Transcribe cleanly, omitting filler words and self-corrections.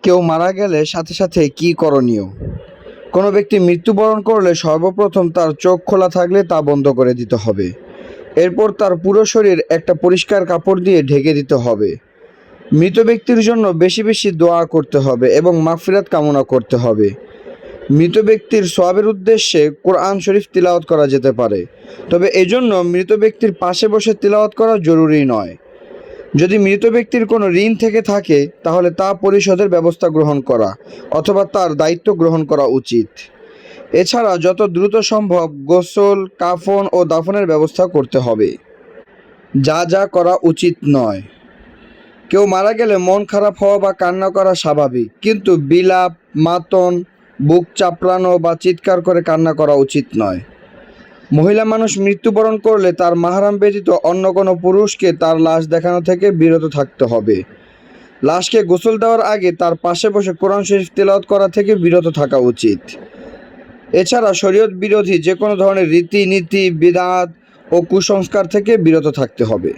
কেউ মারা গেলে সাথে সাথে কি করণীয়? কোনো ব্যক্তি মৃত্যুবরণ করলে সর্বপ্রথম তার চোখ খোলা থাকলে তা বন্ধ করে দিতে হবে। এরপর তার পুরো শরীর একটা পরিষ্কার কাপড় দিয়ে ঢেকে দিতে হবে। মৃত ব্যক্তির জন্য বেশি বেশি দোয়া করতে হবে এবং মাগফিরাত কামনা করতে হবে। মৃত ব্যক্তির সওয়াবের উদ্দেশ্যে কোরআন শরীফ তিলাওয়াত করা যেতে পারে, তবে এজন্য মৃত ব্যক্তির পাশে বসে তিলাওয়াত করা জরুরি নয়। যদি মৃত ব্যক্তির কোনো ঋণ থেকে থাকে তাহলে তা পরিশোধের ব্যবস্থা গ্রহণ করা অথবা তার দায়িত্ব গ্রহণ করা উচিত। এছাড়া যত দ্রুত সম্ভব গোসল, কাফন ও দাফনের ব্যবস্থা করতে হবে। যা যা করা উচিত নয়: কেউ মারা গেলে মন খারাপ হওয়া বা কান্না করা স্বাভাবিক, কিন্তু বিলাপ, মাতন, বুক চাপড়ানো বা চিৎকার করে কান্না করা উচিত নয়। মহিলা মানুষ মৃত্যুবরণ করলে তার মাহরাম ব্যতীত অন্য কোনো পুরুষকে তার লাশ দেখানো থেকে বিরত থাকতে হবে। লাশকে গোসল দেওয়ার আগে তার পাশে বসে কোরআন শরীফ তেলাওয়াত করা থেকে বিরত থাকা উচিত। এছাড়া শরীয়ত বিরোধী যে কোনো ধরনের রীতিনীতি, বিদআত ও কুসংস্কার থেকে বিরত থাকতে হবে।